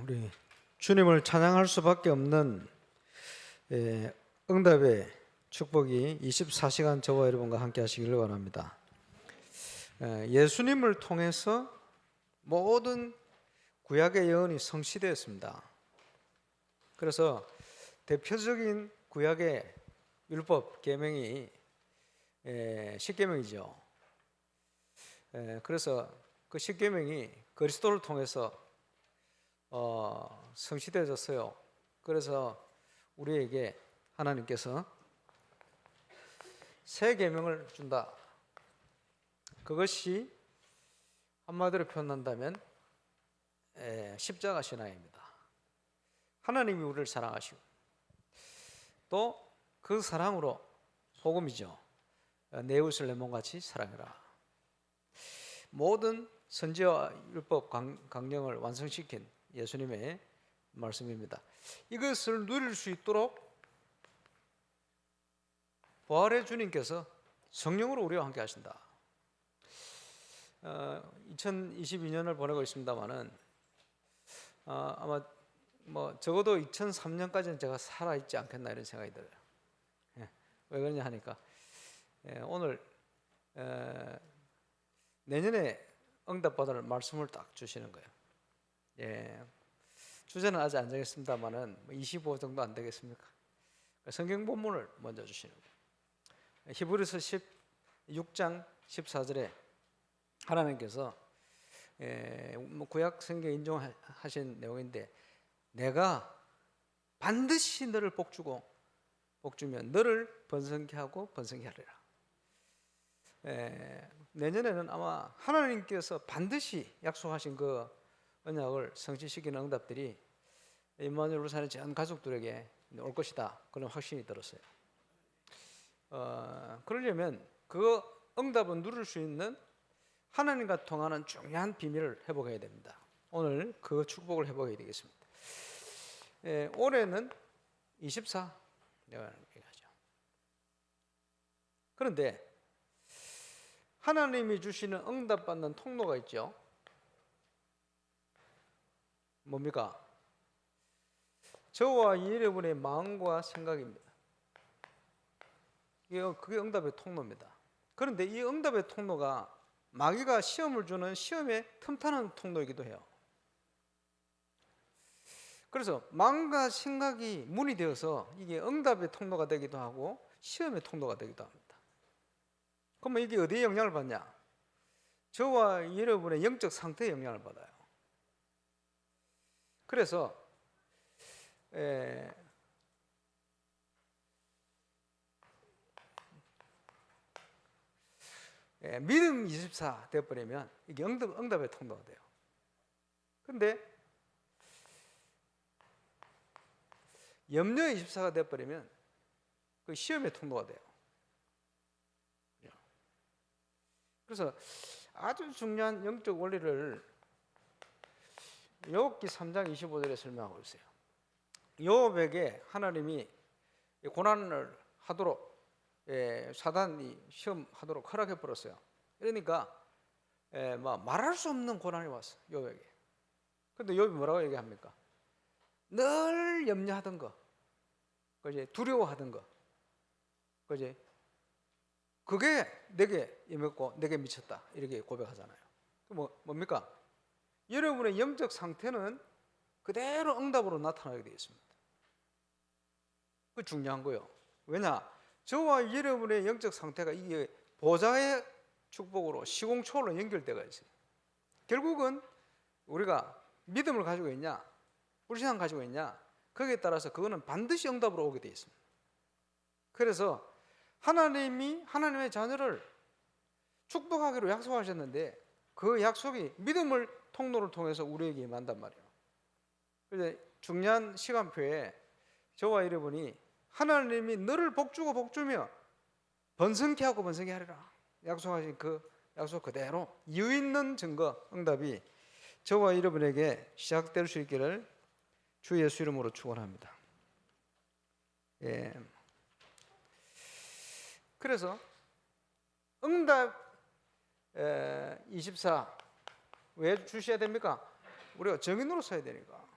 우리 주님을 찬양할 수밖에 없는 응답의 축복이 24시간 저와 여러분과 함께 하시기를 원합니다. 예수님을 통해서 모든 구약의 예언이 성취되었습니다. 그래서 대표적인 구약의 율법 계명이 십계명이죠. 그래서 그 십계명이 그리스도를 통해서 성취되어졌어요. 그래서 우리에게 하나님께서 새 계명을 준다. 그것이 한마디로 표현한다면 십자가 신앙입니다. 하나님이 우리를 사랑하시고 또 그 사랑으로 복음이죠. 내 이웃을 내 몸같이 사랑해라. 모든 선지와 율법 강령을 완성시킨 예수님의 말씀입니다. 이것을 누릴 수 있도록 부활의 주님께서 성령으로 우리와 함께 하신다. 2022년을 보내고 있습니다만은 아마 적어도 2003년까지는 제가 살아있지 않겠나 이런 생각이 들어요. 왜 그러냐 하니까 오늘 내년에 응답받을 말씀을 딱 주시는 거예요. 주제는 아직 안 정했습니다만은 25 정도 안 되겠습니까? 성경 본문을 먼저 주시는 거예요. 히브리서 16장 14절에 하나님께서 구약 성경에 인용하신 내용인데, 내가 반드시 너를 복주고 복주면 너를 번성케 하고 번성케 하리라. 내년에는 아마 하나님께서 반드시 약속하신 그 언약을 성취시키는 응답들이 임마누엘 울산의 전 가족들에게 올 것이다. 그런 확신이 들었어요. 그러려면 그 응답을 누릴 수 있는 하나님과 통하는 중요한 비밀을 회복해야 됩니다. 오늘 그 축복을 회복해야 되겠습니다. 올해는 24 얘기하죠. 그런데 하나님이 주시는 응답받는 통로가 있죠. 뭡니까? 저와 여러분의 마음과 생각입니다. 그게 응답의 통로입니다. 그런데 이 응답의 통로가 마귀가 시험을 주는 시험의 틈타는 통로이기도 해요. 그래서 마음과 생각이 문이 되어서 이게 응답의 통로가 되기도 하고 시험의 통로가 되기도 합니다. 그러면 이게 어디에 영향을 받냐? 저와 여러분의 영적 상태에 영향을 받아요. 그래서 믿음 24 되어버리면 이게 응답의 통로가 돼요. 그런데 염려 24가 되어버리면 그 시험의 통로가 돼요. 그래서 아주 중요한 영적 원리를 욥기 3장 25절에 설명하고 있어요. 욥에게 하나님이 고난을 하도록 사단이 시험하도록 허락해 버렸어요. 그러니까 말할 수 없는 고난이 왔어, 욥에게. 근데 욥이 뭐라고 얘기합니까? 늘 염려하던 거, 그지? 두려워하던 거, 그지? 그게 내게 임했고 내게 미쳤다, 이렇게 고백하잖아요. 뭡니까? 여러분의 영적 상태는 그대로 응답으로 나타나게 되어 있습니다. 그 중요한 거예요. 왜냐? 저와 여러분의 영적 상태가 이게 보좌의 축복으로 시공초월로 연결되어 있어요. 결국은 우리가 믿음을 가지고 있냐, 불신앙 가지고 있냐, 거기에 따라서 그거는 반드시 응답으로 오게 되어 있습니다. 그래서 하나님이 하나님의 자녀를 축복하기로 약속하셨는데 그 약속이 믿음을 통로를 통해서 우리에게 임한단 말이에요. 그래서 중요한 시간표에 저와 여러분이 하나님이 너를 복주고 복주며 번성케 하고 번성케 하리라 약속하신 그 약속 그대로 이유 있는 증거 응답이 저와 여러분에게 시작될 수 있기를 주 예수 이름으로 축원합니다. 그래서 응답 24 왜 주셔야 됩니까? 우리가 증인으로 서야 되니까.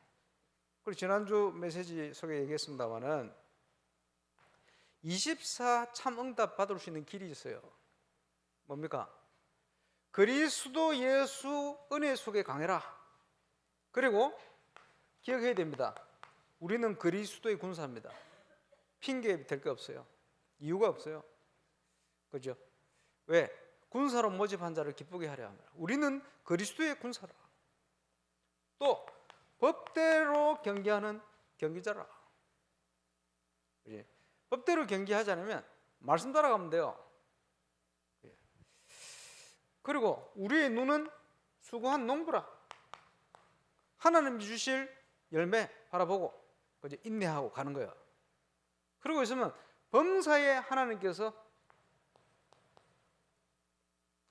그리고 지난주 메시지 속에 얘기했습니다마는 24 참응답 받을 수 있는 길이 있어요. 뭡니까? 그리스도 예수 은혜 속에 강해라. 그리고 기억해야 됩니다. 우리는 그리스도의 군사입니다. 핑계 될 게 없어요. 이유가 없어요. 그죠? 왜? 군사로 모집한 자를 기쁘게 하려 합니다. 우리는 그리스도의 군사라. 또 법대로 경기하는 경기자라. 그지? 법대로 경기하지 않으면 말씀 따라가면 돼요. 그리고 우리의 눈은 수고한 농부라. 하나님이 주실 열매 바라보고 그지? 인내하고 가는 거예요. 그러고 있으면 범사에 하나님께서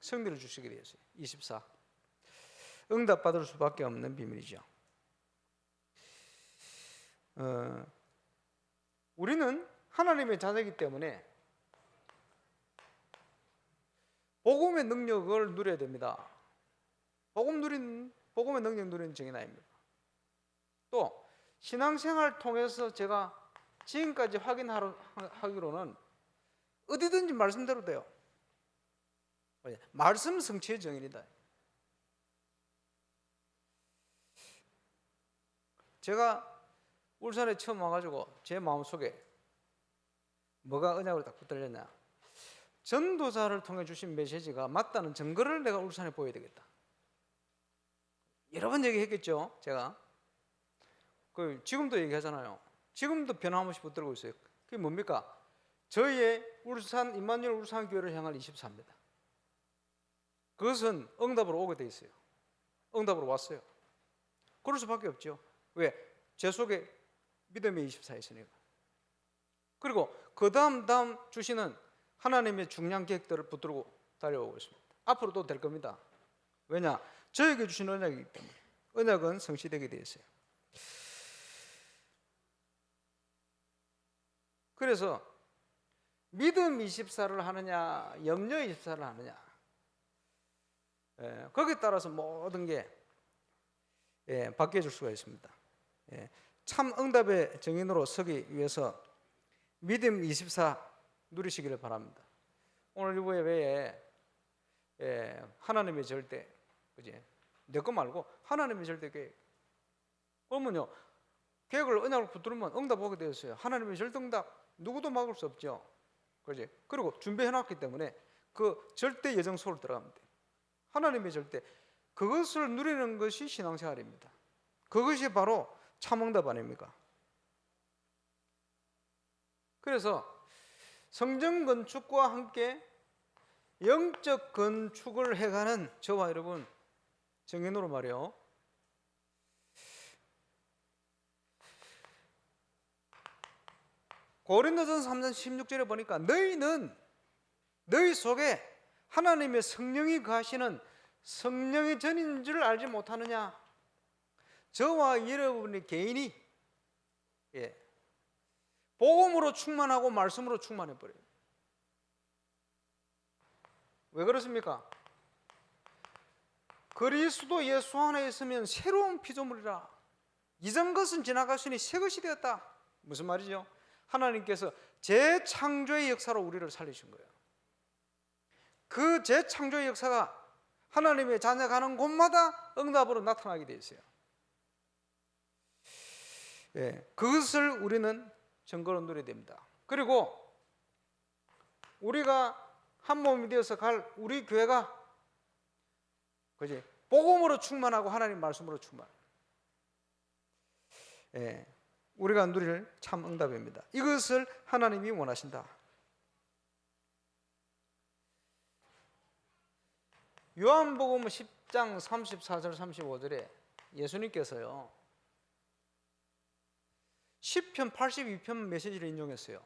승리를 주시게 되었어요. 24. 응답받을 수밖에 없는 비밀이죠. 우리는 하나님의 자녀이기 때문에 복음의 능력을 누려야 됩니다. 복음의 능력 누리는 정의 나입니다. 또 신앙생활 통해서 제가 지금까지 확인하기로는 어디든지 말씀대로 돼요. 말씀 성취의 정인이다. 제가 울산에 처음 와가지고 제 마음속에 뭐가 언약으로 딱 붙들렸냐, 전도자를 통해 주신 메시지가 맞다는 증거를 내가 울산에 보여야 되겠다. 여러 번 얘기했겠죠. 제가 지금도 얘기하잖아요. 지금도 변함없이 붙들고 있어요. 그게 뭡니까? 저희의 울산 임마누엘 울산교회를 향한 24입니다. 그것은 응답으로 오게 돼 있어요. 응답으로 왔어요. 그럴 수밖에 없죠. 왜? 제 속에 믿음의 24가 있으니까. 그리고 그 다음 주시는 하나님의 중요한 계획들을 붙들고 달려오고 있습니다. 앞으로도 될 겁니다. 왜냐? 저에게 주신 언약이기 때문에. 언약은 성취되게 되어 있어요. 그래서 믿음 24를 하느냐, 염려 24를 하느냐, 거기에 따라서 모든 게 바뀌어질 수가 있습니다. 참 응답의 정인으로 서기 위해서 믿음 24 누리시기를 바랍니다. 오늘 이 예배에 하나님의 절대, 그지? 내 거 말고 하나님의 절대 계획. 그러면요, 계획을 언약을 붙들면 응답 오게 되었어요. 하나님의 절대 응답 누구도 막을 수 없죠. 그지? 그리고 준비해놨기 때문에 그 절대 예정 속으로 들어가면 돼요. 하나님의 절대, 그것을 누리는 것이 신앙생활입니다. 그것이 바로 참응답 아닙니까? 그래서 성전 건축과 함께 영적 건축을 해가는 저와 여러분 정인으로 말이요, 고린도전서 3장 16절에 보니까 너희 속에 하나님의 성령이 거하시는 성령의 전인 줄 알지 못하느냐. 저와 여러분의 개인이 복음으로 충만하고 말씀으로 충만해버려요. 왜 그렇습니까? 그리스도 예수 안에 있으면 새로운 피조물이라. 이전 것은 지나갔으니 새 것이 되었다. 무슨 말이죠? 하나님께서 재창조의 역사로 우리를 살리신 거예요. 그 재창조의 역사가 하나님의 자녀 가는 곳마다 응답으로 나타나게 되어 있어요. 그것을 우리는 증거로 누려야 됩니다. 그리고 우리가 한 몸이 되어서 갈 우리 교회가, 그지? 복음으로 충만하고 하나님 말씀으로 충만. 우리가 누릴 참 응답입니다. 이것을 하나님이 원하신다. 요한복음 10장 34절 35절에 예수님께서요, 시편 82편 메시지를 인용했어요.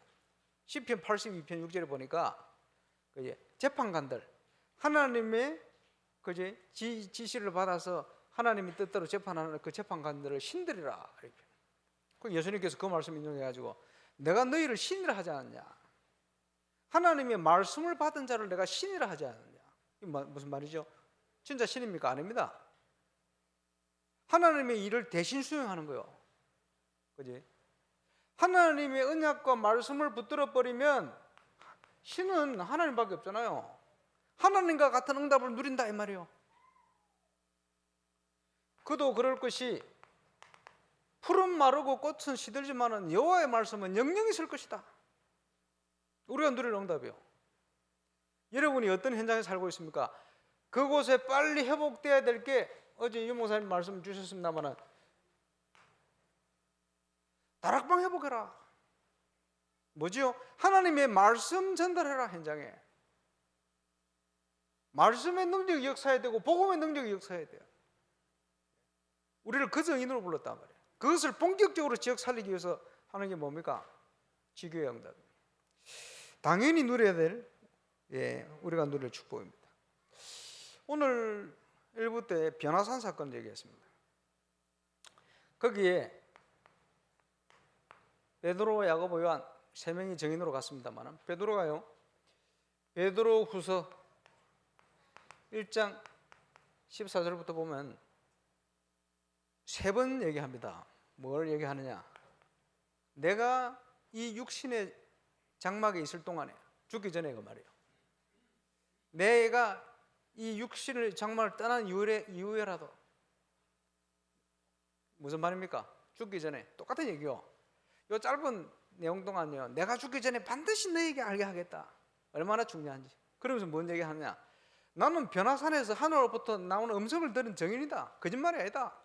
시편 82편 6절에 보니까 재판관들, 하나님의 지시를 받아서 하나님의 뜻대로 재판하는 그 재판관들을 신들이라. 예수님께서 그 말씀 인용해가지고 내가 너희를 신이라 하지 않았냐, 하나님의 말씀을 받은 자를 내가 신이라 하지 않았냐. 이게 무슨 말이죠? 진짜 신입니까? 아닙니다. 하나님의 일을 대신 수행하는 거예요. 그지? 하나님의 언약과 말씀을 붙들어 버리면 신은 하나님밖에 없잖아요. 하나님과 같은 응답을 누린다 이 말이에요. 그도 그럴 것이 풀은 마르고 꽃은 시들지만은 여호와의 말씀은 영영이 있을 것이다. 우리가 누릴 응답이요. 여러분이 어떤 현장에 살고 있습니까? 그곳에 빨리 회복돼야 될 게 어제 유 목사님 말씀 주셨습니다마는 다락방 회복해라. 뭐지요? 하나님의 말씀 전달해라. 현장에 말씀의 능력이 역사해야 되고 복음의 능력이 역사해야 돼요. 우리를 그 정인으로 불렀단 말이에요. 그것을 본격적으로 지역 살리기 위해서 하는 게 뭡니까? 지교의 응답. 당연히 누려야 될 우리가 누릴 축복입니다. 오늘 1부 때 변화산 사건 얘기했습니다. 거기에 베드로, 야고보, 요한 세 명이 정인으로 갔습니다만 베드로가요, 베드로 후서 1장 14절부터 보면 세 번 얘기합니다. 뭘 얘기하느냐? 내가 이 육신의 장막에 있을 동안에, 죽기 전에 그 말이에요. 내가 이 육신의 장막을 떠난 이후에라도, 무슨 말입니까? 죽기 전에 똑같은 얘기요. 이 짧은 내용 동안요, 내가 죽기 전에 반드시 너에게 알게 하겠다. 얼마나 중요한지. 그러면서 뭔 얘기하느냐? 나는 변화산에서 하늘로부터 나오는 음성을 들은 정인이다. 거짓말이 아니다.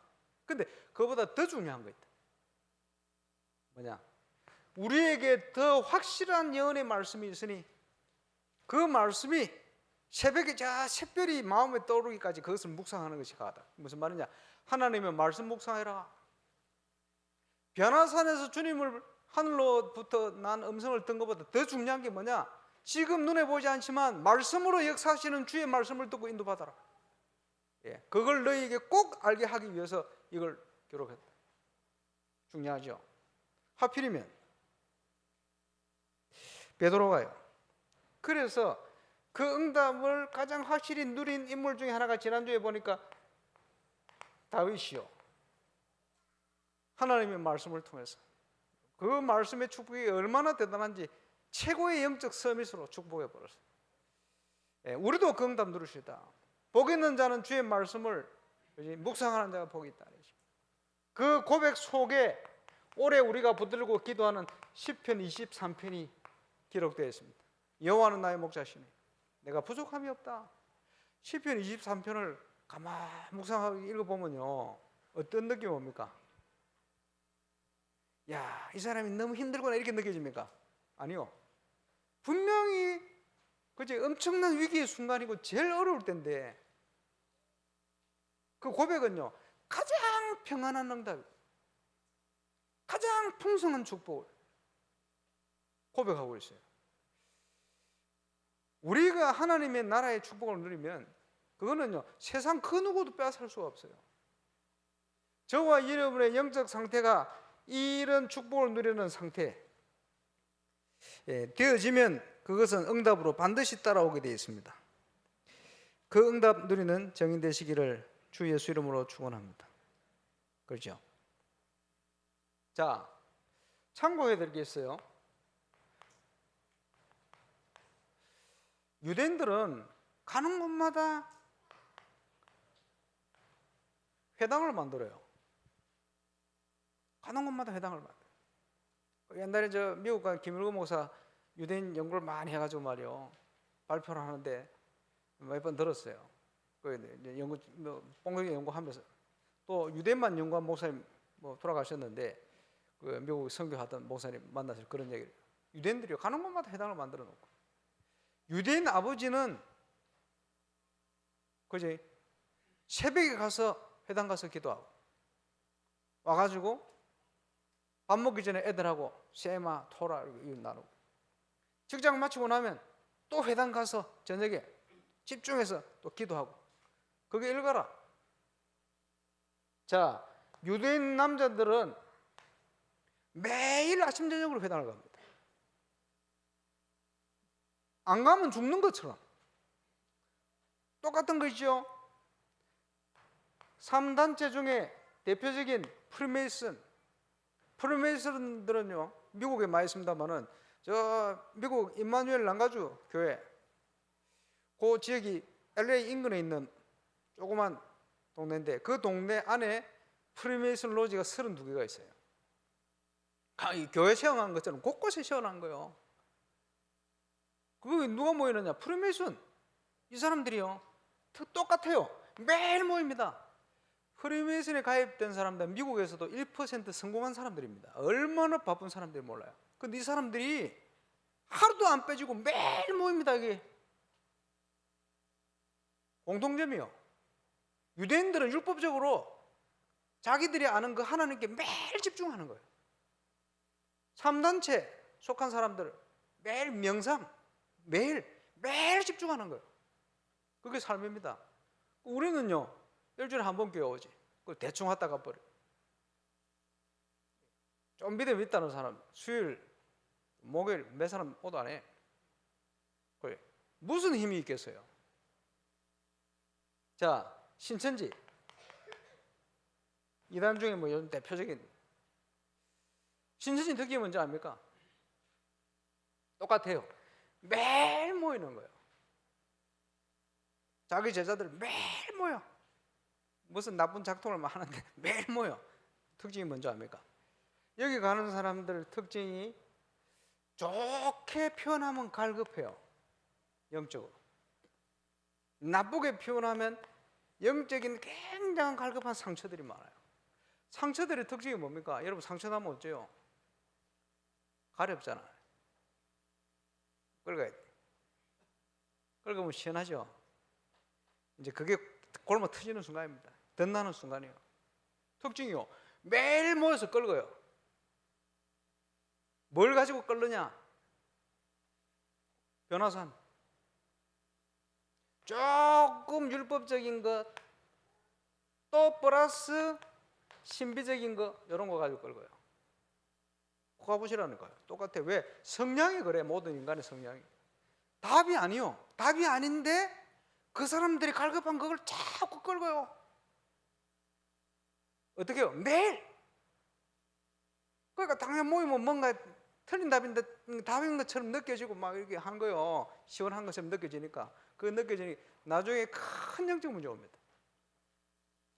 근데 그거보다 더 중요한 거 있다. 뭐냐? 우리에게 더 확실한 예언의 말씀이 있으니 그 말씀이 새벽에 저 샛별이 마음에 떠오르기까지 그것을 묵상하는 것이 가다. 무슨 말이냐? 하나님의 말씀 묵상해라. 변화산에서 주님을 하늘로부터 난 음성을 듣는 것보다 더 중요한 게 뭐냐? 지금 눈에 보이지 않지만 말씀으로 역사하시는 주의 말씀을 듣고 인도받아라. 그걸 너희에게 꼭 알게 하기 위해서 이걸 기록했다. 중요하죠. 하필이면 베드로가요, 그래서 그 응답을 가장 확실히 누린 인물 중에 하나가 지난주에 보니까 다윗이요. 하나님의 말씀을 통해서 그 말씀의 축복이 얼마나 대단한지 최고의 영적 서밋으로 축복해 버렸어요. 우리도 그 응답 누릴 수 있다. 복 있는 자는 주의 말씀을 묵상하는 자가 복이 있다. 그 고백 속에 올해 우리가 붙들고 기도하는 시편 23편이 기록되어 있습니다. 여호와는 나의 목자시니 내가 부족함이 없다. 시편 23편을 가만히 묵상하고 읽어보면요, 어떤 느낌이 옵니까? 야, 이 사람이 너무 힘들구나 이렇게 느껴집니까? 아니요. 분명히 그치, 엄청난 위기의 순간이고 제일 어려울 때인데 그 고백은요, 가장 평안한 응답, 가장 풍성한 축복을 고백하고 있어요. 우리가 하나님의 나라의 축복을 누리면 그거는요, 세상 그 누구도 빼앗을 수가 없어요. 저와 여러분의 영적 상태가 이런 축복을 누리는 상태 되어지면 그것은 응답으로 반드시 따라오게 되어 있습니다. 그 응답 누리는 정인 되시기를 주 예수 이름으로 축원합니다. 그렇죠? 자, 참고해 드릴 게 있어요. 유대인들은 가는 곳마다 회당을 만들어요. 가는 곳마다 회당을 만들어요. 옛날에 저 미국 간 김일구 목사 유대인 연구를 많이 해가지고 말이요, 발표를 하는데 몇 번 들었어요. 그 연구, 뽕하게 연구하면서 또 유대인만 연구한 목사님 돌아가셨는데 그 미국 선교하던 목사님 만나서 그런 얘기를, 유대인들이 가는 곳마다 회당을 만들어 놓고, 유대인 아버지는 그지 새벽에 가서 회당 가서 기도하고 와가지고 밥 먹기 전에 애들하고 세마 토라 이거 나누고, 직장 마치고 나면 또 회당 가서 저녁에 집중해서 또 기도하고. 그게 일가라. 자, 유대인 남자들은 매일 아침 저녁으로 회당을 갑니다. 안 가면 죽는 것처럼 똑같은 것이죠. 3단체 중에 대표적인 프리메이슨, 프리메이슨들은요 미국에 많이 있습니다만은 저 미국 임마누엘 랑가주 교회 그 지역이 LA 인근에 있는 조그만 동네인데 그 동네 안에 프리메이슨 로지가 32개가 있어요. 이 교회 세워놓은 것처럼 곳곳에 세워놓은 거예요. 그거 누가 모이느냐? 프리메이슨. 이 사람들이요 똑같아요. 매일 모입니다. 프리메이슨에 가입된 사람들 미국에서도 1% 성공한 사람들입니다. 얼마나 바쁜 사람들이 몰라요. 근데 이 사람들이 하루도 안 빼지고 매일 모입니다. 이게 공통점이요. 유대인들은 율법적으로 자기들이 아는 그 하나님께 매일 집중하는 거예요. 3단체 속한 사람들 매일 명상, 매일 집중하는 거예요. 그게 삶입니다. 우리는요 일주일에 한 번 교회 오지. 대충 왔다 가버려. 좀 믿음 있다는 사람 수요일, 목요일 몇 사람 오도 안 해. 그래. 무슨 힘이 있겠어요? 자, 신천지 이단 중에 뭐 요즘 대표적인 신천지 특징이 뭔지 압니까? 똑같아요. 매일 모이는 거예요. 자기 제자들 매일 모여. 무슨 나쁜 작동을 막 하는데 매일 모여. 특징이 뭔지 압니까? 여기 가는 사람들 특징이 좋게 표현하면 갈급해요. 영적으로. 나쁘게 표현하면 영적인 굉장한 갈급한 상처들이 많아요. 상처들의 특징이 뭡니까? 여러분 상처 나면 어째요? 가렵잖아요. 긁어야 돼. 긁으면 시원하죠? 이제 그게 골마 터지는 순간입니다. 덧나는 순간이에요. 특징이요. 매일 모여서 긁어요. 뭘 가지고 끓느냐? 변화산. 조금 율법적인 것, 또 플러스 신비적인 것, 이런 거 가지고 끓어요. 가보시라는 거예요. 똑같아. 왜? 성향이 그래. 모든 인간의 성향이. 답이 아니요. 답이 아닌데 그 사람들이 갈급한 그걸 자꾸 끌고요. 어떻게 해요? 매일. 그러니까 당연 모이면 뭔가 틀린 답인데 답인 것처럼 느껴지고 막 이렇게 한 거요. 시원한 것처럼 느껴지니까 그 느껴지니 나중에 큰 영적 문제가 옵니다.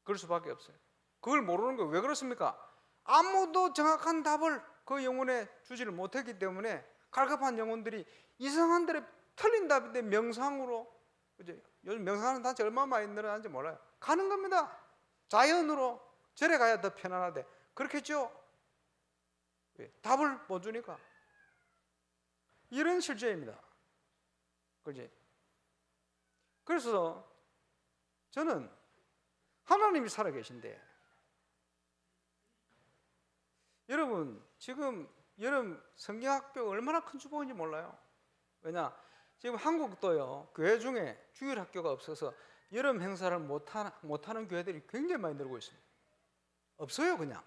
그럴 수밖에 없어요. 그걸 모르는 거예요. 왜 그렇습니까? 아무도 정확한 답을 그 영혼에 주지를 못했기 때문에 갈급한 영혼들이 이상한 데를 틀린 답인데 명상으로, 그죠? 요즘 명상하는 단체 얼마나 많이 늘어나는지 몰라요. 가는 겁니다. 자연으로. 절에 가야 더 편안하대. 그렇겠죠? 답을 못 주니까. 이런 실제입니다. 그지? 그래서 저는 하나님이 살아계신데, 여러분 지금 여름 성경학교 얼마나 큰 축복인지 몰라요. 왜냐? 지금 한국도요 교회 중에 주일학교가 없어서 여름 행사를 못하는 교회들이 굉장히 많이 늘고 있습니다. 없어요. 그냥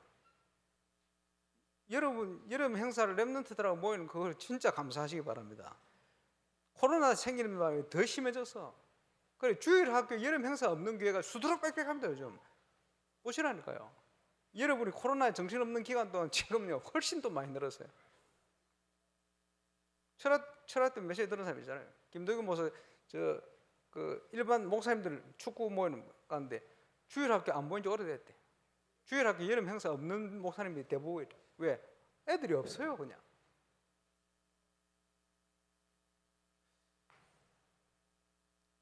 여러분 여름 행사를 렘넌트들하고 모이는 그걸 진짜 감사하시기 바랍니다. 코로나 생기는 바람에 더 심해져서 그래 주일학교 여름 행사 없는 교회가 수두룩 빽빽합니다. 요즘 보시라니까요. 여러분이 코로나에 정신없는 기간 동안 지금요 훨씬 더 많이 늘었어요. 철학 때 메시지 들은 사람 있잖아요. 김도균 목사 그 일반 목사님들 축구 모이는 가는데 주일학교 안 보인 지 오래됐대. 주일학교 여름 행사 없는 목사님들이 대부분. 왜? 애들이 없어요. 그냥.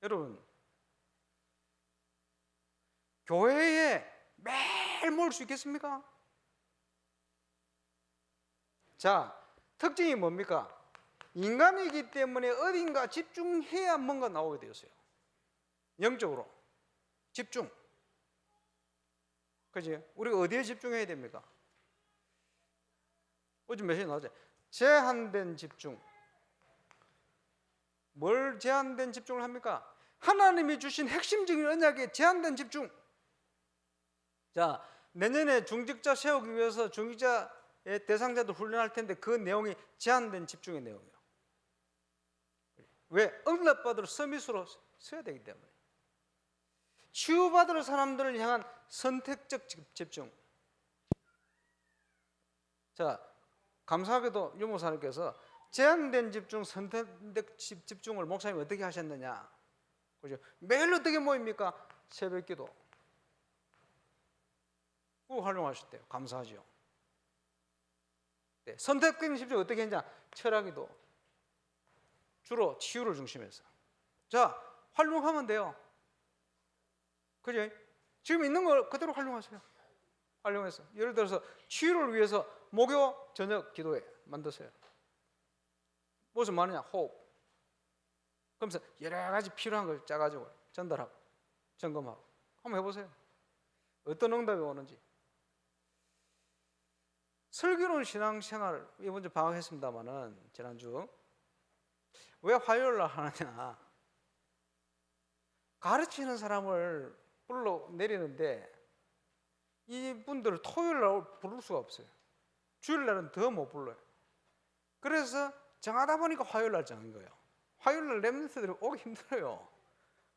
여러분 교회에 매일 모일 수 있겠습니까? 자, 특징이 뭡니까? 인간이기 때문에 어딘가 집중해야 뭔가 나오게 되었어요. 영적으로 집중. 그지? 우리가 어디에 집중해야 됩니까? 어제 메시지 나왔죠. 제한된 집중. 뭘 제한된 집중을 합니까? 하나님이 주신 핵심적인 언약에 제한된 집중. 자, 내년에 중직자 세우기 위해서 중직자의 대상자도 훈련할 텐데 그 내용이 제한된 집중의 내용이에요. 왜? 응답받을 서밋으로 서야 되기 때문에. 치유받을 사람들을 향한 선택적 집중. 자, 감사하게도 유목사님께서 제한된 집중, 선택적 집중을 목사님 어떻게 하셨느냐? 그죠? 매일 어떻게 모입니까? 새벽 기도. 그거 활용하셨대요. 감사하죠. 네, 선택된 집중 어떻게 했냐? 철학기도. 주로 치유를 중심해서. 자, 활용하면 돼요. 그죠? 지금 있는 걸 그대로 활용하세요. 활용해서. 예를 들어서 치유를 위해서 목요 저녁 기도회 만드세요. 무슨 말이냐? 호흡. 그러면서 여러 가지 필요한 걸 짜가지고 전달하고 점검하고 한번 해보세요. 어떤 응답이 오는지. 슬기로운 신앙생활 이번 주 방학했습니다마는 지난주 왜 화요일 날 하느냐? 가르치는 사람을 불러 내리는데 이분들을 토요일 날 부를 수가 없어요. 주일 날은 더 못 불러요. 그래서 정하다 보니까 화요일 날 정한 거예요. 화요일 날 랩런트들이 오기 힘들어요.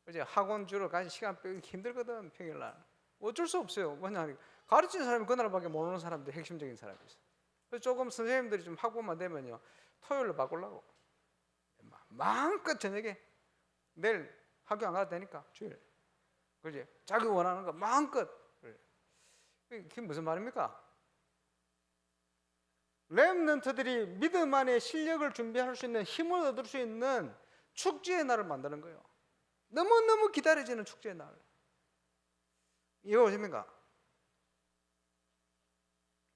이제 학원 주로 가는 시간 빼기 힘들거든. 평일 날 어쩔 수 없어요. 뭐냐, 가르치는 사람이 그날밖에 모르는 사람들, 핵심적인 사람이 있어요. 그래서 조금 선생님들이 좀 학부만 되면요 토요일로 바꾸려고 마음껏 저녁에 내일 학교 안 가도 되니까 주일, 그지? 자기 원하는 거 마음껏. 그게 무슨 말입니까? 렘넌트들이 믿음 안에 실력을 준비할 수 있는 힘을 얻을 수 있는 축제의 날을 만드는 거예요. 너무너무 기다려지는 축제의 날. 이거 보십니까?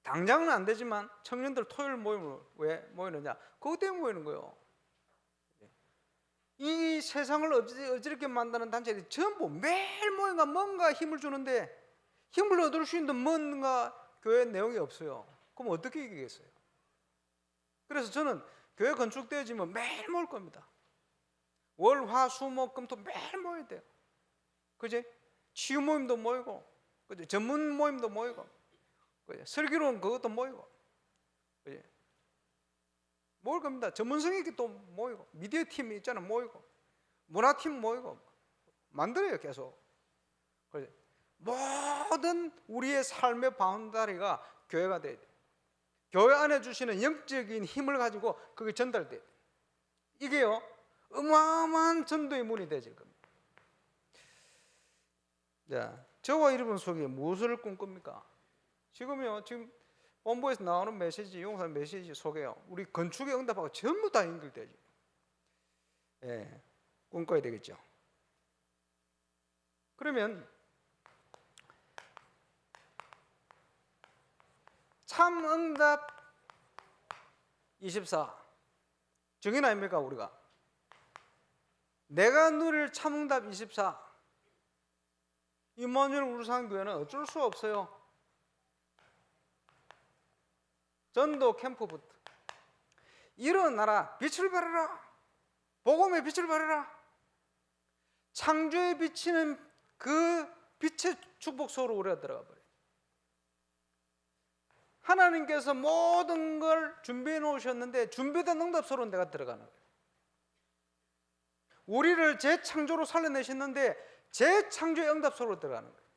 당장은 안 되지만 청년들 토요일 모임을 왜 모이느냐? 그것 때문에 모이는 거예요. 이 세상을 어지럽게 만드는 단체들이 전부 매일 모여가 뭔가 힘을 주는데 힘을 얻을 수 있는 뭔가 교회 내용이 없어요. 그럼 어떻게 이기겠어요? 그래서 저는 교회 건축되어지면 매일 모일 겁니다. 월, 화, 수, 목, 금, 토 매일 모여야 돼요. 그지? 치유 모임도 모이고, 그지? 전문 모임도 모이고, 그지? 슬기로운 그것도 모이고, 그지? 모일 겁니다. 전문성 있게 또 모이고, 미디어 팀이 있잖아요. 모이고, 문화팀 모이고, 만들어요, 계속. 그지? 모든 우리의 삶의 바운다리가 교회가 돼야 돼요. 교회 안에 주시는 영적인 힘을 가지고 그게 전달돼야 돼요. 이게요, 어마어마한 전도의 문이 되질 겁니다. 자, 저와 여러분 속에 무엇을 꿈꿉니까? 지금 본부에서 나오는 메시지, 용사 메시지 속에요, 우리 건축에 응답하고 전부 다 연결되죠. 예, 꿈꿔야 되겠죠. 그러면 참응답 24 정인 아닙니까? 우리가 내가 누릴 참응답 24 임마누엘 울산교회는 어쩔 수 없어요. 전도 캠프부터 일어나라, 빛을 발하라, 복음의 빛을 발하라. 창조에 비치는 그 빛의 축복 속으로 우리가 들어가 버려요. 하나님께서 모든 걸 준비해 놓으셨는데 준비된 응답 속으로 내가 들어가는 거예요. 우리를 재창조로 살려내셨는데 재창조의 응답 속으로 들어가는 거예요.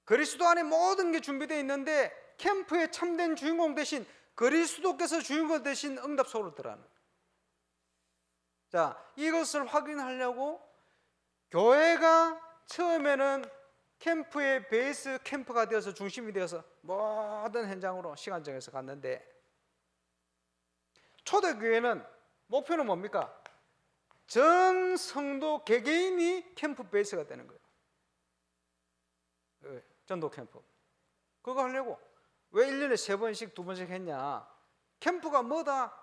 그리스도 안에 모든 게 준비되어 있는데 캠프의 참된 주인공 대신 그리스도께서 주인공 대신 응답 속으로 들어가는 거예요. 자, 이것을 확인하려고 교회가 처음에는 캠프의 베이스 캠프가 되어서 중심이 되어서 모든 현장으로 시간 정해서 갔는데, 초대교회는 목표는 뭡니까? 전 성도 개개인이 캠프 베이스가 되는 거예요. 전도 캠프. 그거 하려고 왜 1년에 3번씩 2번씩 했냐? 캠프가 뭐다?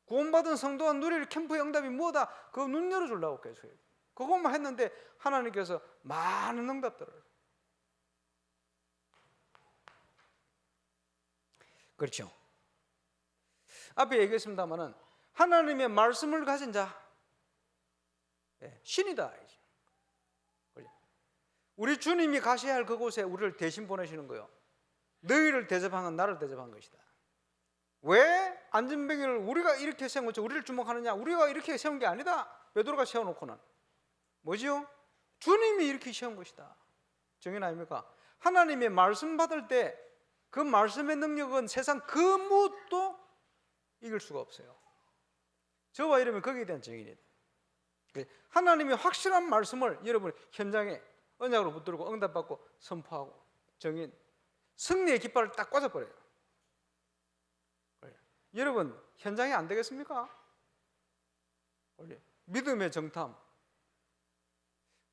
구원받은 성도가 누릴 캠프의 응답이 뭐다? 그거 눈 열어주려고 계속 해요. 그것만 했는데 하나님께서 많은 응답들을. 그렇죠. 앞에 얘기했습니다마는 하나님의 말씀을 가진 자, 신이다. 우리 주님이 가셔야 할 그곳에 우리를 대신 보내시는 거예요. 너희를 대접한 건 나를 대접한 것이다. 왜 안전뱅이를 우리가 이렇게 세운 거죠? 우리를 주목하느냐? 우리가 이렇게 세운 게 아니다. 베드로가 세워놓고는 뭐지요? 주님이 이렇게 세운 것이다. 정인 아닙니까? 하나님의 말씀 받을 때 그 말씀의 능력은 세상 그 무엇도 이길 수가 없어요. 저와 여러분 거기에 대한 증인이에요. 하나님의 확실한 말씀을 여러분 현장에 언약으로 붙들고 응답받고 선포하고 증인, 승리의 깃발을 딱 꽂아버려요. 여러분 현장이 안 되겠습니까? 믿음의 정탐.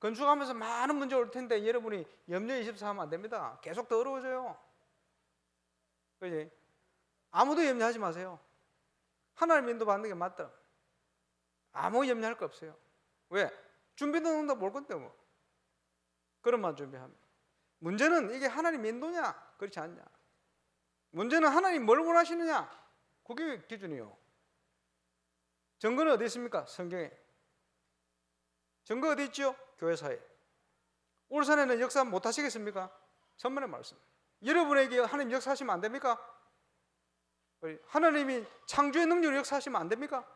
건축하면서 많은 문제 올 텐데 여러분이 염려 24 하면 안 됩니다. 계속 더 어려워져요. 그지? 아무도 염려하지 마세요. 하나님 인도 받는 게 맞다. 아무 염려할 거 없어요. 왜? 준비된 응답 올 건데 뭐. 그런만 준비하면. 문제는 이게 하나님 인도냐? 그렇지 않냐? 문제는 하나님 뭘 원하시느냐? 그게 기준이요. 증거는 어디 있습니까? 성경에. 증거 어디 있죠? 교회사에. 울산에는 역사 못 하시겠습니까? 천만의 말씀. 여러분에게 하나님 역사하시면 안 됩니까? 하나님이 창조의 능력으로 역사하시면 안 됩니까?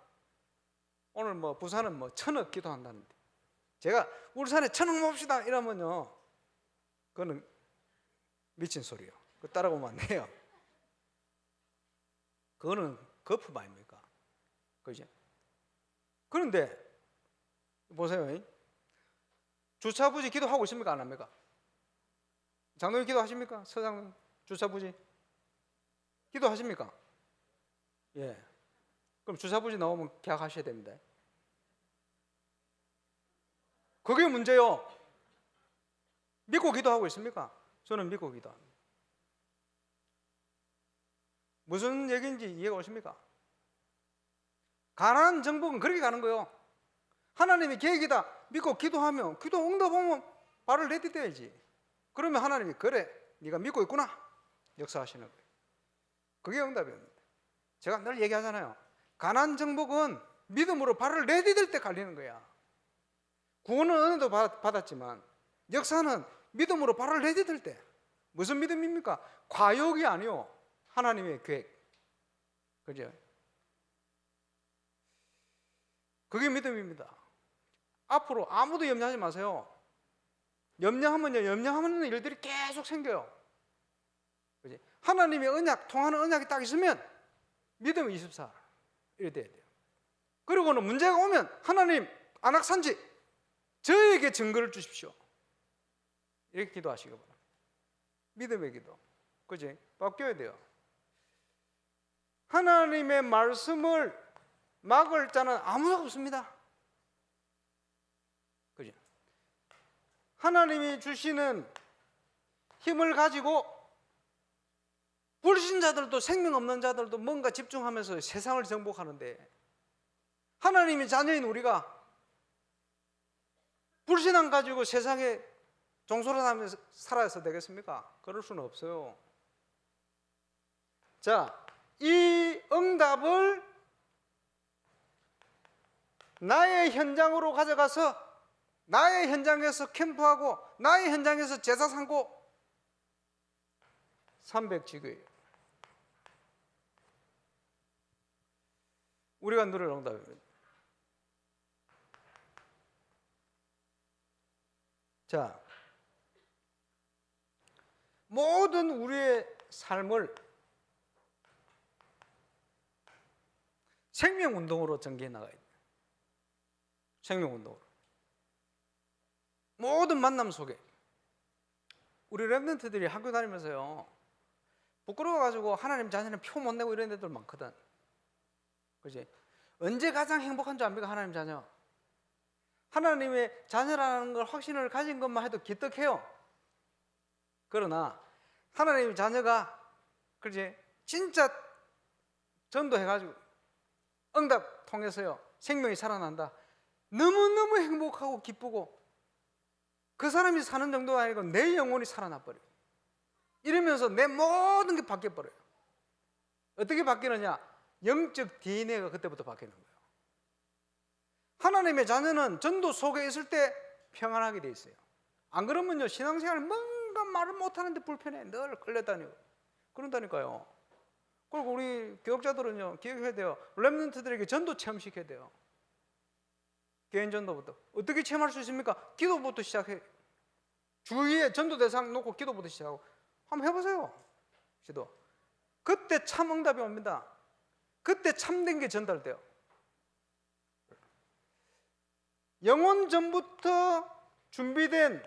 오늘 뭐 부산은 뭐 1000억 기도한다는데 제가 울산에 1000억 봅시다 이러면요 그거는 미친 소리요. 그거 따라오면 안 돼요. 그거는 거품 아닙니까? 그죠? 그런데 보세요. 주차부지 기도하고 있습니까? 안 합니까? 장로님 기도하십니까? 서장로님 주차부지 기도하십니까? 예. 그럼 주차부지 나오면 계약하셔야 됩니다. 그게 문제요. 믿고 기도하고 있습니까? 저는 믿고 기도합니다. 무슨 얘기인지 이해가 오십니까? 가난한 정복은 그렇게 가는 거예요. 하나님이 계획이다 믿고 기도하면 기도 응답하면 발을 내딛어야지. 그러면 하나님이 그래 네가 믿고 있구나 역사하시는 거예요. 그게 응답입니다. 제가 늘 얘기하잖아요. 가난 정복은 믿음으로 발을 내디딜 때 갈리는 거야. 구원은 은혜도 받았지만 역사는 믿음으로 발을 내디딜 때. 무슨 믿음입니까? 과욕이 아니요 하나님의 계획. 그죠? 그게 믿음입니다. 앞으로 아무도 염려하지 마세요. 염려하면 일들이 계속 생겨요. 그지? 하나님의 언약, 통하는 언약이 딱 있으면 믿음 24 이래 돼야 돼요. 그리고는 문제가 오면 하나님 안악산지 저에게 증거를 주십시오. 이렇게 기도하시기 바랍니다. 믿음의 기도. 그지? 바뀌어야 돼요. 하나님의 말씀을 막을 자는 아무도 없습니다. 그죠? 하나님이 주시는 힘을 가지고 불신자들도 생명 없는 자들도 뭔가 집중하면서 세상을 정복하는데 하나님의 자녀인 우리가 불신앙 가지고 세상에 종소리하면서 살아서 되겠습니까? 그럴 수는 없어요. 자, 이 응답을 나의 현장으로 가져가서 나의 현장에서 캠프하고 나의 현장에서 제사 삼고 300지교예요. 우리가 누릴 응답입니다. 자, 모든 우리의 삶을 생명운동으로 전개해 나가야 돼요. 생명운동으로. 모든 만남 속에 우리 랩런트들이 학교 다니면서요 부끄러워가지고 하나님 자녀는 표 못 내고 이런 애들 많거든. 그지? 언제 가장 행복한 줄 압니까? 하나님 자녀. 하나님의 자녀라는 걸 확신을 가진 것만 해도 기특해요. 그러나 하나님의 자녀가 그지? 진짜 전도해가지고 응답 통해서요 생명이 살아난다. 너무너무 행복하고 기쁘고 그 사람이 사는 정도가 아니고 내 영혼이 살아나 버려요. 이러면서 내 모든 게 바뀌어 버려요. 어떻게 바뀌느냐? 영적 DNA가 그때부터 바뀌는 거예요. 하나님의 자녀는 전도 속에 있을 때 평안하게 돼 있어요. 안 그러면요 신앙생활 뭔가 말을 못하는데 불편해. 늘 끌려다니고 그런다니까요. 그리고 우리 교역자들은요 기억해야 돼요. 렘넌트들에게 전도 체험시켜야 돼요. 개인 전도부터. 어떻게 체험할 수 있습니까? 기도부터 시작해. 주위에 전도 대상 놓고 기도부터 시작하고 한번 해보세요. 기도. 그때 참 응답이 옵니다. 그때 참된 게 전달돼요. 영혼 전부터 준비된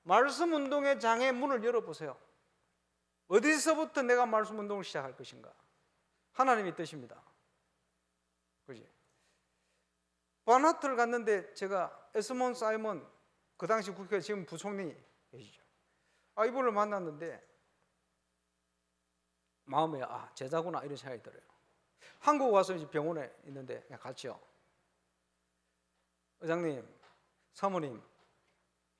말씀 운동의 장의 문을 열어보세요. 어디서부터 내가 말씀 운동을 시작할 것인가? 하나님의 뜻입니다. 그지? 바나트를 갔는데 제가 에스몬 사이먼 그 당시 국회 지금 부총리 계시죠. 이분을 만났는데 마음에 제자구나 이런 생각이 들어요. 한국 와서 이제 병원에 있는데 같이요. 의장님, 사모님,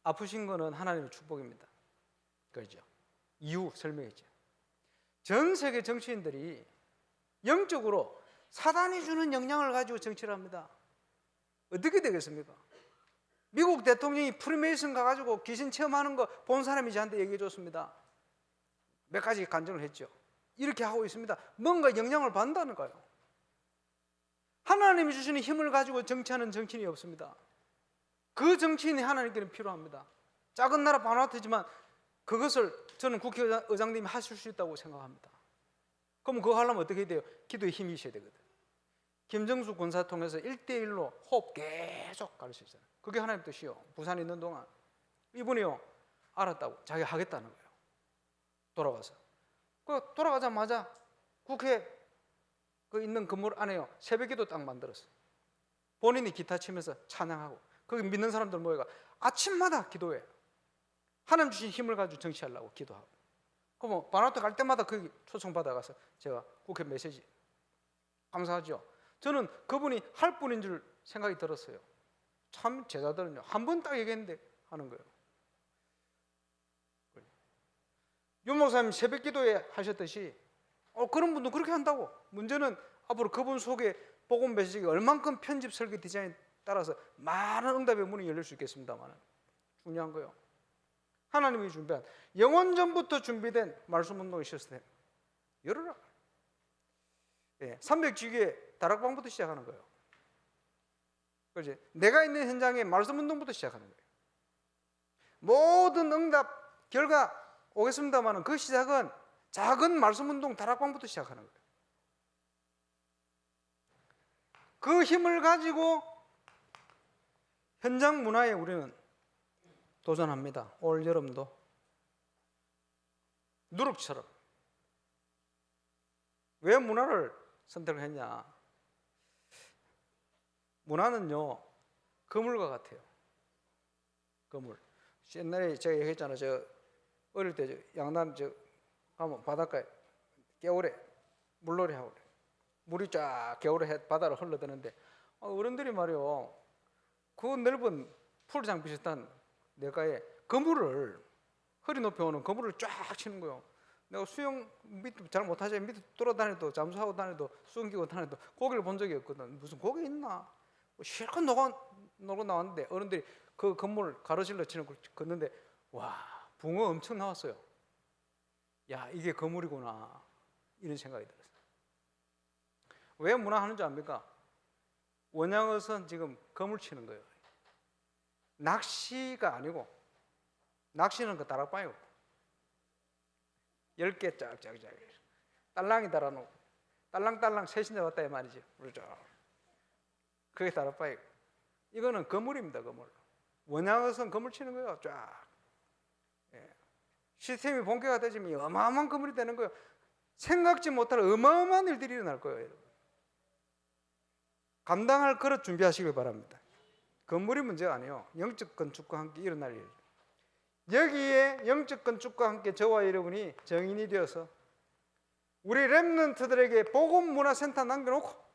아프신 거는 하나님의 축복입니다. 그렇죠? 이유 설명했죠. 전 세계 정치인들이 영적으로 사단이 주는 영향을 가지고 정치를 합니다. 어떻게 되겠습니까? 미국 대통령이 프리메이슨 가가지고 귀신 체험하는 거 본 사람이 저한테 얘기해 줬습니다. 몇 가지 간증을 했죠. 이렇게 하고 있습니다. 뭔가 영향을 받는다는 거예요. 하나님이 주시는 힘을 가지고 정치하는 정치인이 없습니다. 그 정치인이 하나님께는 필요합니다. 작은 나라 바누아투지만 그것을 저는 국회의장님이 하실 수 있다고 생각합니다. 그럼 그거 하려면 어떻게 해야 돼요? 기도에 힘이 있어야 되거든. 김정수 군사 통해서 1대1로 호흡 계속 가르치잖아요. 그게 하나님 뜻이요. 부산에 있는 동안 이분이요 알았다고 자기 하겠다는 거예요. 돌아와서 돌아가자마자 국회 그 있는 건물 안에요 새벽기도 딱 만들었어요. 본인이 기타 치면서 찬양하고 거기 믿는 사람들 모여가 아침마다 기도해. 하나님 주신 힘을 가지고 정치하려고 기도하고. 그럼 바나트 갈 때마다 거기 초청 받아가서 제가 국회 메시지 감사하죠. 저는 그분이 할 분인 줄 생각이 들었어요. 참 제자들은요 한 번 딱 얘기했는데 하는 거예요. 윤 목사님 새벽 기도에 하셨듯이 그런 분도 그렇게 한다고. 문제는 앞으로 그분 속에 복음 메시지가 얼만큼 편집 설계 디자인 따라서 많은 응답의 문이 열릴 수 있겠습니다만 중요한 거예요. 하나님이 준비한 영원전부터 준비된 말씀 운동의 시스템 열어라. 300주기의 다락방부터 시작하는 거예요. 그렇지? 내가 있는 현장에 말씀 운동부터 시작하는 거예요. 모든 응답 결과 오겠습니다만 그 시작은 작은 말씀 운동 다락방부터 시작하는 거예요. 그 힘을 가지고 현장 문화에 우리는 도전합니다. 올 여름도 누룩처럼. 왜 문화를 선택을 했냐? 문화는요 그물과 같아요. 그물. 옛날에 제가 얘기했잖아요. 저 어릴 때 양남 가면 바닷가에 겨울에 물놀이 하고 그래. 물이 쫙 겨울에 바다로 흘러드는데 어른들이 말이요 그 넓은 풀장 비슷한 내가에 그물을 허리 높이 오는 그물을 쫙 치는 거예요. 내가 수영 밑도 잘 못하지 밑에 돌아다니도 잠수하고 다니도 수영 기고 다니도 고기를 본 적이 없거든. 무슨 고기 있나? 실컷 놀고 나왔는데 어른들이 그 그물 가로질러 치는 걸 걷는데 와 붕어 엄청 나왔어요. 야 이게 그물이구나 이런 생각이 들었어요. 왜 문화하는 줄 압니까? 원양어선 지금 그물 치는 거예요. 낚시가 아니고 낚시는 그 다락방이고 10개 짝짝짝 딸랑이 달아놓고 딸랑딸랑 셋이나 왔다 이 말이죠. 그렇죠. 그게 다락방이고 이거는 그물입니다. 그물. 원양어선 그물 치는 거예요. 쫙. 시스템이 본격화 되지면 어마어마한 그물이 되는 거예요. 생각지 못할 어마어마한 일들이 일어날 거예요. 여러분. 감당할 그릇 준비하시길 바랍니다. 건물이 문제가 아니에요. 영적 건축과 함께 일어날 일. 여기에 영적 건축과 함께 저와 여러분이 정인이 되어서 우리 렘넌트들에게 복음 문화센터 남겨놓고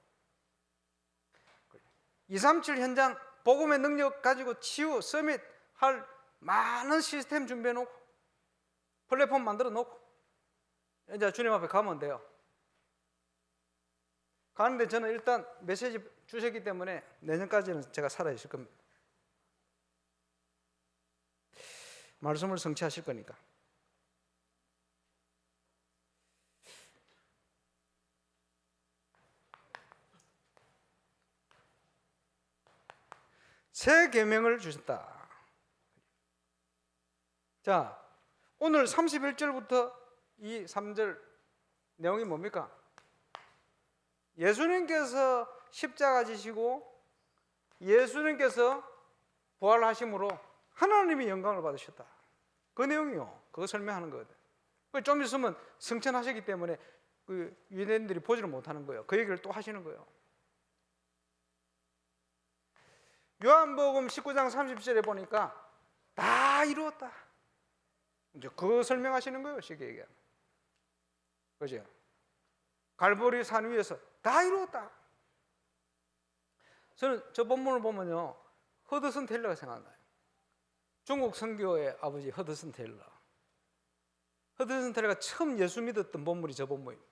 237 현장 복음의 능력 가지고 치유 서밋 할 많은 시스템 준비해놓고 플랫폼 만들어 놓고 이제 주님 앞에 가면 돼요. 가는데 저는 일단 메시지 주셨기 때문에 내년까지는 제가 살아있을 겁니다. 말씀을 성취하실 거니까. 새 계명을 주셨다. 자, 오늘 31절부터 이 3절 내용이 뭡니까? 예수님께서 십자가 지시고 예수님께서 부활하심으로 하나님이 영광을 받으셨다. 그 내용이요. 그거 설명하는 거거든. 좀 있으면 승천하시기 때문에 그 유대인들이 보지를 못하는 거예요. 그 얘기를 또 하시는 거예요. 요한복음 19장 30절에 보니까 다 이루었다. 이제 그거 설명하시는 거예요. 쉽게 얘기하면. 그죠? 갈보리 산 위에서 다 이루었다. 저는 저 본문을 보면요, 허드슨 테일러가 생각나요. 중국 선교의 아버지 허드슨 테일러. 허드슨 테일러가 처음 예수 믿었던 본문이 저 본문입니다.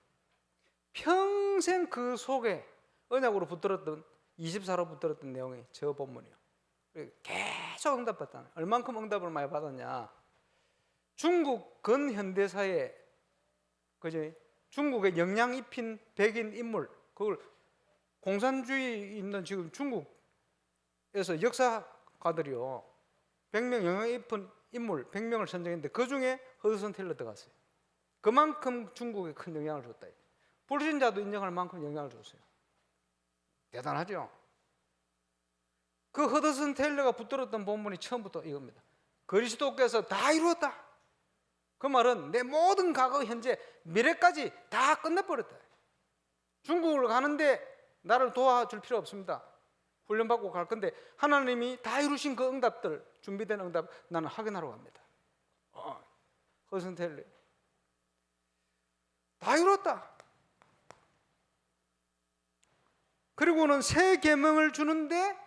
평생 그 속에 언약으로 붙들었던 24로 붙들었던 내용이 저 본문이에요. 계속 응답받잖아요. 얼만큼 응답을 많이 받았냐? 중국 근현대사에 그죠? 중국에 영향 입힌 백인 인물, 그걸 공산주의 있는 지금 중국에서 역사가들이요 100명 영향 입힌 인물 100명을 선정했는데 그 중에 허드슨 테일러 들어갔어요. 그만큼 중국에 큰 영향을 줬다. 불신자도 인정할 만큼 영향을 줬어요. 대단하죠? 그 허드슨 테일러가 붙들었던 본문이 처음부터 이겁니다. 그리스도께서 다 이루었다. 그 말은 내 모든 과거, 현재, 미래까지 다 끝내버렸다. 중국을 가는데 나를 도와줄 필요 없습니다. 훈련받고 갈 건데 하나님이 다 이루신 그 응답들, 준비된 응답 나는 확인하러 갑니다. 허드슨 테일러 다 이뤘다. 그리고는 새 계명을 주는데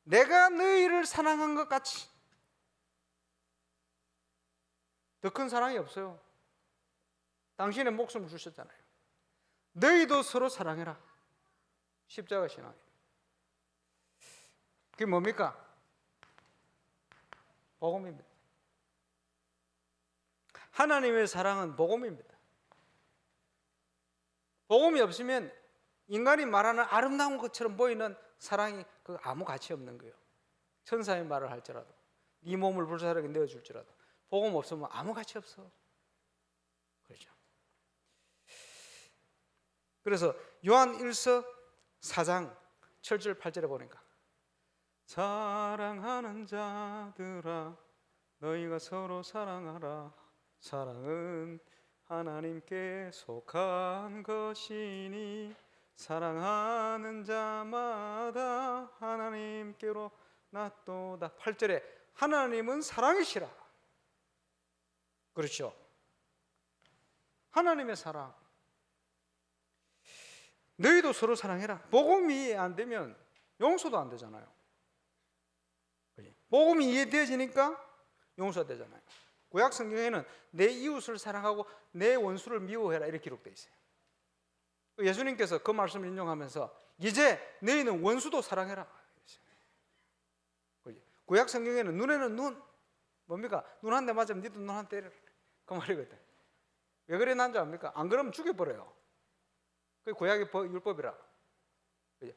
내가 너희를 사랑한 것 같이 더 큰 사랑이 없어요. 당신의 목숨을 주셨잖아요. 너희도 서로 사랑해라. 십자가 신앙이에요. 그게 뭡니까? 복음입니다. 하나님의 사랑은 복음입니다. 복음이 없으면 인간이 말하는 아름다운 것처럼 보이는 사랑이 그 아무 가치 없는 거예요. 천사의 말을 할지라도 네 몸을 불사르게 내어줄지라도 복음 없으면 아무 가치 없어. 그렇죠. 그래서 요한 1서 4장 7절 8절에 보니까 사랑하는 자들아 너희가 서로 사랑하라. 사랑은 하나님께 속한 것이니 사랑하는 자마다 하나님께로 낫도다. 8절에 하나님은 사랑이시라. 그렇죠. 하나님의 사랑. 너희도 서로 사랑해라. 복음이 안 되면 용서도 안 되잖아요. 복음이 이해되어지니까 용서가 되잖아요. 구약 성경에는 내 이웃을 사랑하고 내 원수를 미워해라 이렇게 기록되어 있어요. 예수님께서 그 말씀을 인용하면서 이제 너희는 원수도 사랑해라. 구약 성경에는 눈에는 눈, 뭡니까? 눈 한 대 맞으면 니도 눈 한 대 때려라. 그 말이거든. 왜 그래 난 줄 압니까? 안 그러면 죽여버려요. 그게 구약의 율법이라.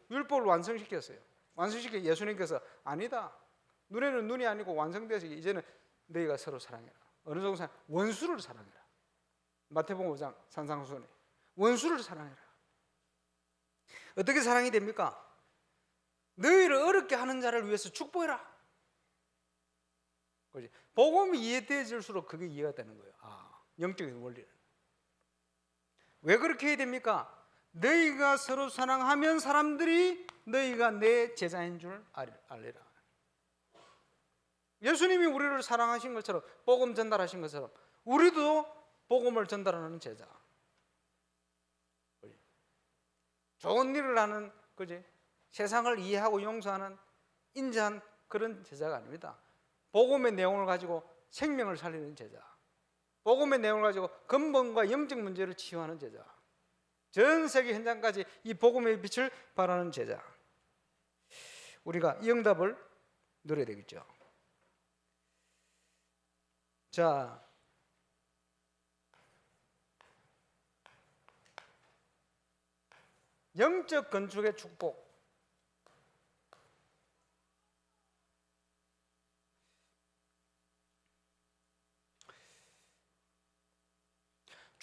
율법을 완성시켰어요. 완성시켜 예수님께서 아니다. 눈에는 눈이 아니고 완성돼서 이제는 너희가 서로 사랑해라. 어느 정도 사랑? 원수를 사랑해라. 마태복음 5장 산상수훈에 원수를 사랑해라. 어떻게 사랑이 됩니까? 너희를 어렵게 하는 자를 위해서 축복해라. 그렇지? 복음이 이해되어질수록 그게 이해가 되는 거예요. 영적인 원리는. 왜 그렇게 해야 됩니까? 너희가 서로 사랑하면 사람들이 너희가 내 제자인 줄 알리라. 예수님이 우리를 사랑하신 것처럼 복음 전달하신 것처럼 우리도 복음을 전달하는 제자. 좋은 일을 하는, 그지? 세상을 이해하고 용서하는 인자한 그런 제자가 아닙니다. 복음의 내용을 가지고 생명을 살리는 제자. 복음의 내용을 가지고 근본과 영적 문제를 치유하는 제자. 전 세계 현장까지 이 복음의 빛을 발하는 제자. 우리가 이 응답을 누려야 되겠죠. 자, 영적 건축의 축복.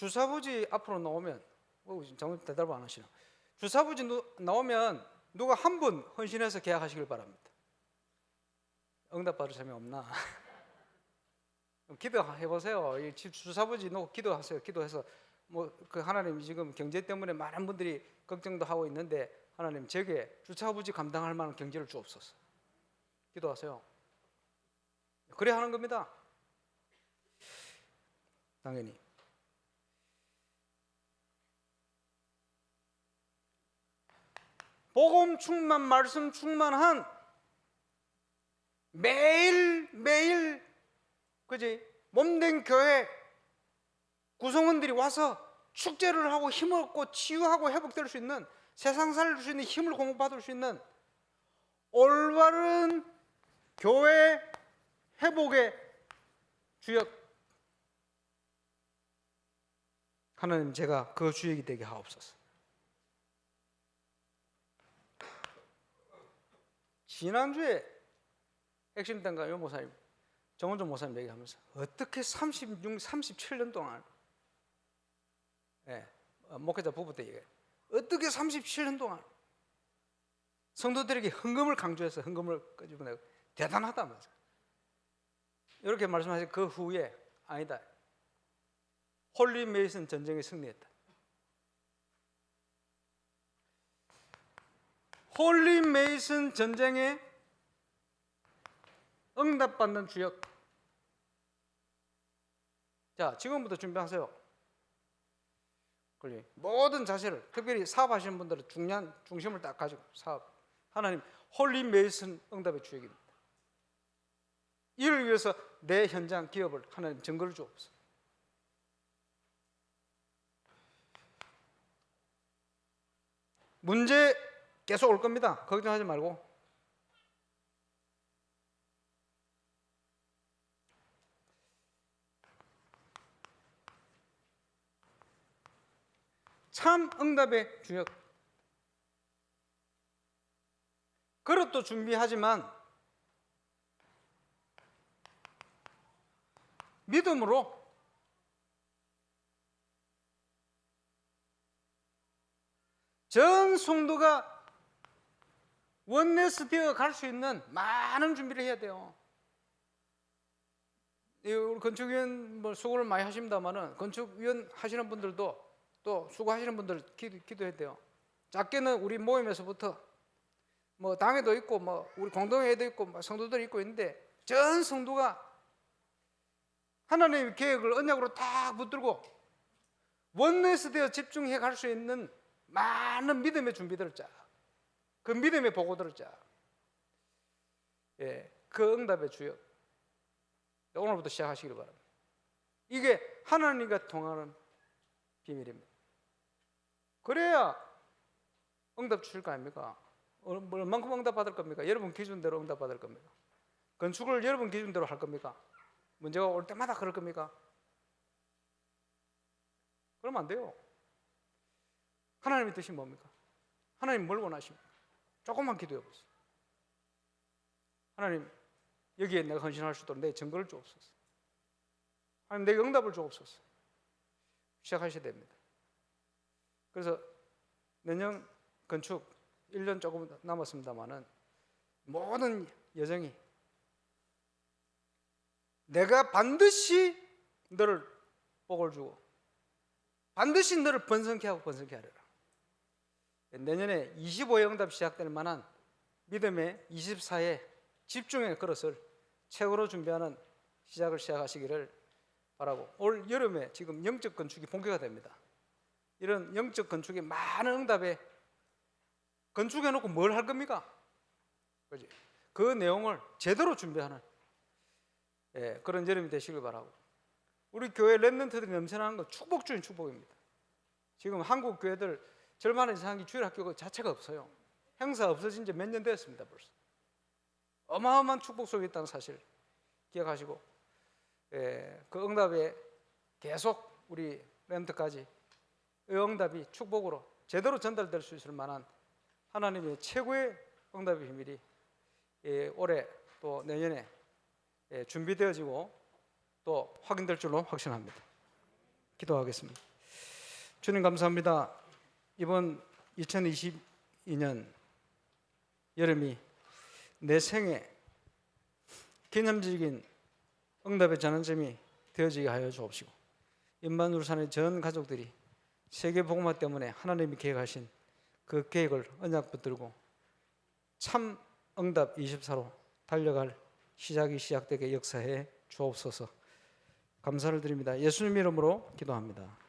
주사부지 앞으로 나오면 잘못 대답 안 하시나? 주사부지 나오면 누가 한 분 헌신해서 계약하시길 바랍니다. 응답받을 사람이 없나? 기도해 보세요. 주사부지 놓고 기도하세요. 기도해서 그 하나님 지금 경제 때문에 많은 분들이 걱정도 하고 있는데 하나님 제게 주사부지 감당할 만한 경제를 주옵소서. 기도하세요. 그래 하는 겁니다. 당연히 복음 충만, 말씀 충만한 매일 그지 몸된 교회 구성원들이 와서 축제를 하고 힘을 얻고 치유하고 회복될 수 있는, 세상 살릴 수 있는 힘을 공급받을 수 있는 올바른 교회 회복의 주역, 하나님 제가 그 주역이 되게 하옵소서. 지난주에 핵심 단가 요 목사님, 정원종 목사님 얘기하면서 어떻게 37년 동안 목회자 부부 때 얘기해요. 어떻게 37년 동안 성도들에게 헌금을 강조해서 헌금을 끄집어내고 대단하다면서 이렇게 말씀하신 그 후에 아니다, 홀리 메이슨 전쟁에 승리했다. 홀리 메이슨 전쟁에 응답받는 주역. 자, 지금부터 준비하세요. 모든 자세를, 특별히 사업하시는 분들은 중심을 딱 가지고 사업, 하나님 홀리 메이슨 응답의 주역입니다. 이를 위해서 내 현장 기업을 하나님 증거를 주옵소서. 문제 계속 올 겁니다. 걱정하지 말고. 참 응답의 주역. 그릇도 준비하지만 믿음으로 전 성도가 원네스 되어 갈 수 있는 많은 준비를 해야 돼요. 우리 건축위원 수고를 많이 하십니다만은 건축위원 하시는 분들도 또 수고하시는 분들 기도해야 돼요. 작게는 우리 모임에서부터 당회도 있고 우리 공동회도 있고 성도들이 있고 있는데 전 성도가 하나님의 계획을 언약으로 딱 붙들고 원네스 되어 집중해 갈 수 있는 많은 믿음의 준비들을 쫙, 그 믿음의 보고들을 쫙, 그 응답의 주역 오늘부터 시작하시길 바랍니다. 이게 하나님과 통하는 비밀입니다. 그래야 응답 주실 거 아닙니까? 얼만큼 응답 받을 겁니까? 여러분 기준대로 응답 받을 겁니까? 건축을 여러분 기준대로 할 겁니까? 문제가 올 때마다 그럴 겁니까? 그러면 안 돼요. 하나님의 뜻이 뭡니까? 하나님 뭘 원하십니까? 조금만 기도해 보세요. 하나님, 여기에 내가 헌신할 수 있도록 내 증거를 주옵소서. 하나님, 내게 응답을 주옵소서. 시작하셔야 됩니다. 그래서 내년 건축 1년 조금 남았습니다만은 모든 여정이 내가 반드시 너를 복을 주고 반드시 너를 번성케 하고 번성케 하리라. 내년에 25의 응답 시작될 만한 믿음의 24의 집중의 그릇을 최고로 준비하는 시작을 시작하시기를 바라고, 올 여름에 지금 영적 건축이 본격화 됩니다. 이런 영적 건축의 많은 응답에 건축해놓고 뭘 할 겁니까? 그지? 그 내용을 제대로 준비하는 그런 여름이 되시길 바라고, 우리 교회 랩런트들이 넘쳐나는 건 축복 중인 축복입니다. 지금 한국 교회들 절반 이상이 주일 학교 자체가 없어요. 행사 없어진 지 몇 년 됐습니다. 벌써 어마어마한 축복 속에 있다는 사실 기억하시고, 그 응답에 계속 우리 랩런트까지 이 응답이 축복으로 제대로 전달될 수 있을 만한 하나님의 최고의 응답의 비밀이 올해 또 내년에 준비되어지고 또 확인될 줄로 확신합니다. 기도하겠습니다. 주님 감사합니다. 이번 2022년 여름이 내 생애 기념적인 응답의 전환점이 되어지게 하여 주옵시고, 임마누엘산의 전 가족들이 세계 복음화 때문에 하나님이 계획하신 그 계획을 언약 붙들고 참 응답 24로 달려갈 시작이 시작되게 역사해 주옵소서. 감사를 드립니다. 예수님 이름으로 기도합니다.